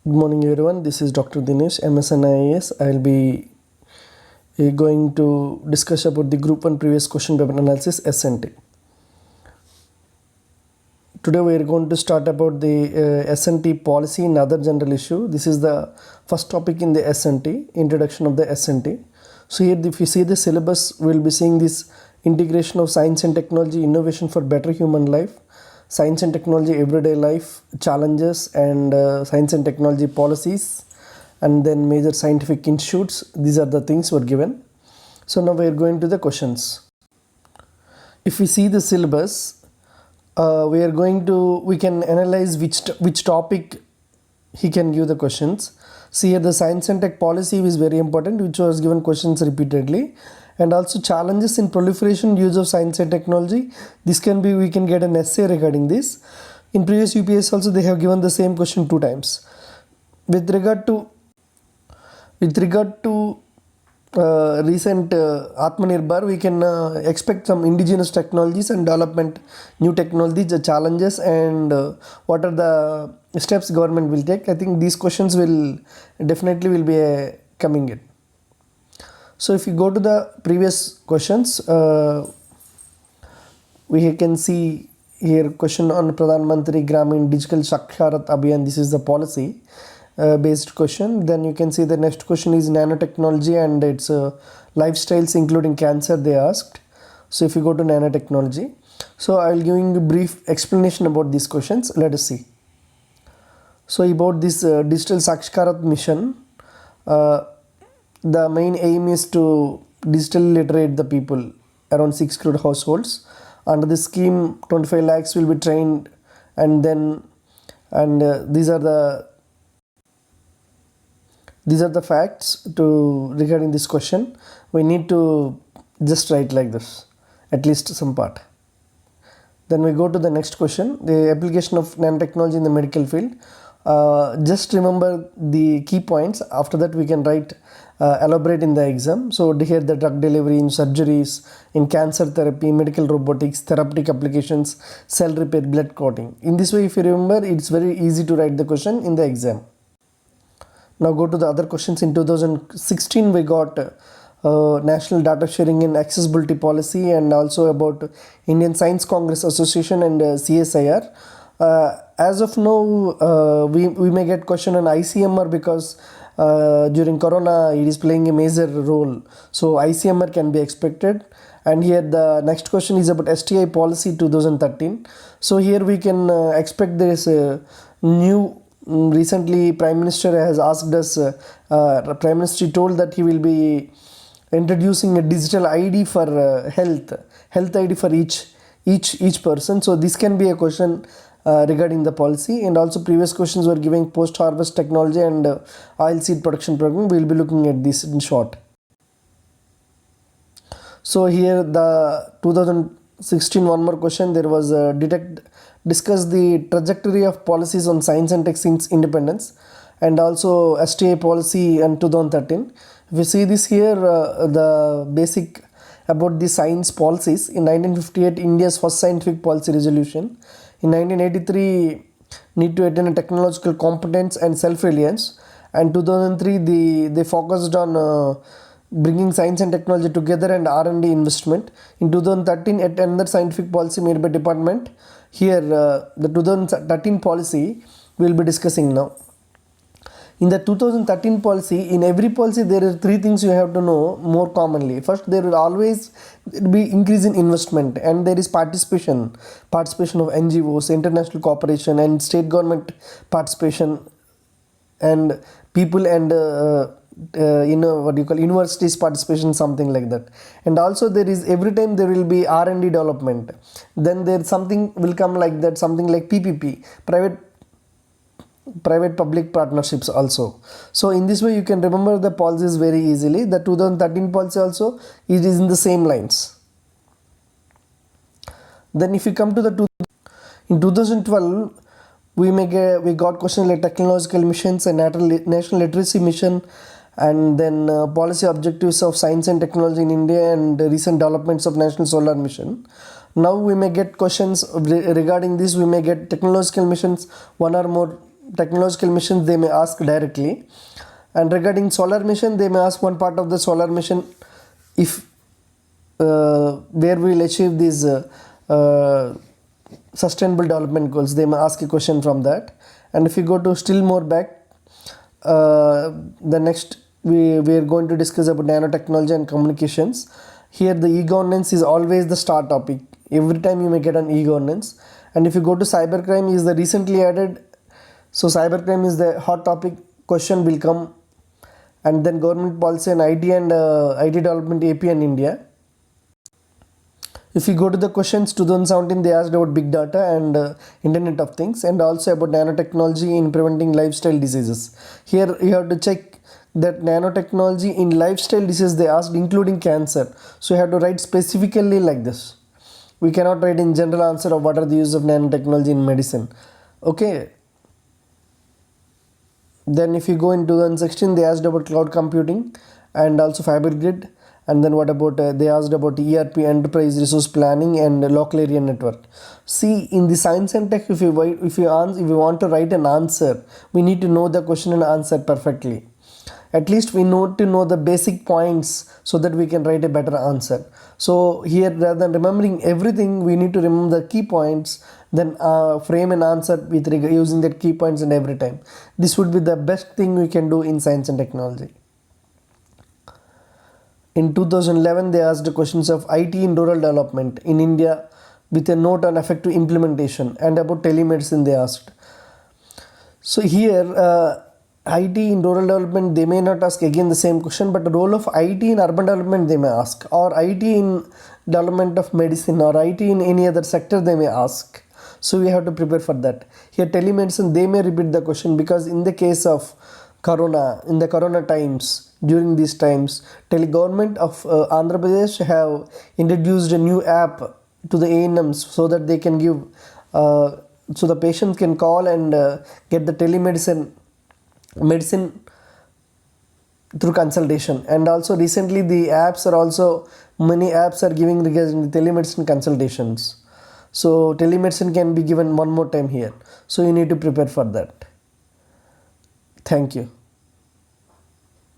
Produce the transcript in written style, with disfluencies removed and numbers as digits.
Good morning, everyone. This is Dr. Dinesh, MSN IAS. I'll be going to discuss about the Group 1 previous question paper analysis SNT. Today we are going to start about the SNT policy and other general issue. This is the first topic in the SNT, introduction of the SNT. So here if you see the syllabus, we'll be seeing this integration of science and technology, innovation for better human life, science and technology everyday life, challenges and science and technology policies, and then major scientific institutes. These are the things were given. So now we are going to the questions. If we see the syllabus, we can analyze which topic he can give the questions. See here the science and tech policy is very important, which was given questions repeatedly, and also challenges in proliferation use of science and technology. This can be, we can get an essay regarding this. In previous UPS also they have given the same question 2 times. With regard to recent Atmanirbhar, we can expect some indigenous technologies and development, new technologies, the challenges, and what are the steps government will take. I think these questions will definitely be coming in. So if you go to the previous questions, we can see here question on Pradhan Mantri Gramin Digital Saksharat Abhiyan. This is the policy based question. Then you can see the next question is nanotechnology and its lifestyles including cancer, they asked. So if you go to nanotechnology, so I will giving a brief explanation about these questions. Let us see. So about this digital Saksharat mission, the main aim is to digitally literate the people, around 6 crore households. Under this scheme 25 lakhs will be trained, and these are the facts regarding this question. We need to just write like this, at least some part. Then we go to the next question, the application of nanotechnology in the medical field. Just remember the key points. After that we can write elaborate in the exam. So here the drug delivery in surgeries, in cancer therapy, medical robotics, therapeutic applications, cell repair, blood clotting. In this way, if you remember, it's very easy to write the question in the exam. Now go to the other questions. In 2016 we got National Data Sharing and Accessibility Policy, and also about Indian Science Congress Association and CSIR. As of now, we may get question on ICMR because during Corona it is playing a major role. So ICMR can be expected. And here the next question is about STI policy 2013. So here we can expect there is a new. Recently Prime Minister has asked us, Prime Minister told that he will be introducing a digital ID for health ID for each person. So this can be a question regarding the policy. And also previous questions were giving post harvest technology and oil seed production program. We will be looking at this in short. So here the 2016 one more question, there was discuss the trajectory of policies on science and tech since independence, and also STI policy in 2013. If you see this here, the basic about the science policies. In 1958, India's first scientific policy resolution. In 1983, need to attain a technological competence and self-reliance. And 2003, they focused on bringing science and technology together and R&D investment. In 2013, at another scientific policy made by department. Here the 2013 policy we will be discussing now. In the 2013 policy, in every policy there are 3 things you have to know more commonly. First, there will always be increase in investment, and there is participation of NGOs, international cooperation, and state government participation, and people and universities participation, something like that. And also there is every time there will be R&D development. Then there something will come like that, something like PPP, private public partnerships also. So in this way you can remember the policies very easily. The 2013 policy also, it is in the same lines. Then if you come to in 2012, we got questions like technological missions and national literacy mission, and then policy objectives of science and technology in India, and recent developments of national solar mission. Now we may get questions regarding this. We may get technological missions, one or more technological missions, they may ask directly. And regarding solar mission, they may ask one part of the solar mission, if where we will achieve these sustainable development goals, they may ask a question from that. And if you go to still more back, the next we are going to discuss about nanotechnology and communications. Here the e-governance is always the star topic. Every time you may get an e-governance. And if you go to cybercrime, is the recently added, so cybercrime is the hot topic, question will come. And then government policy and IT development AP and India. If you go to the questions 2017, they asked about big data and Internet of Things, and also about nanotechnology in preventing lifestyle diseases. Here you have to check that nanotechnology in lifestyle disease they asked including cancer. So you have to write specifically like this. We cannot write in general answer of what are the use of nanotechnology in medicine. Okay. Then if you go in 2016, they asked about cloud computing and also fiber grid. And then what about they asked about ERP, enterprise resource planning, and local area network. See, in the science and tech, if you want to write an answer, we need to know the question and answer perfectly. At least we need to know the basic points so that we can write a better answer. So here, rather than remembering everything, we need to remember the key points, then frame an answer with using that key points and every time. This would be the best thing we can do in science and technology. In 2011, they asked the questions of IT in rural development in India with a note on effective implementation, and about telemedicine they asked. So here, IT in rural development, they may not ask again the same question, but the role of IT in urban development they may ask, or IT in development of medicine, or IT in any other sector they may ask. So we have to prepare for that. Here telemedicine, they may repeat the question, because in the case of Corona, in the Corona times, during these times, government of Andhra Pradesh have introduced a new app to the ANMs so that they can give, so the patients can call and get the telemedicine medicine through consultation. And also recently the apps are also, many apps are giving regarding the telemedicine consultations. So telemedicine can be given one more time here. So you need to prepare for that. Thank you.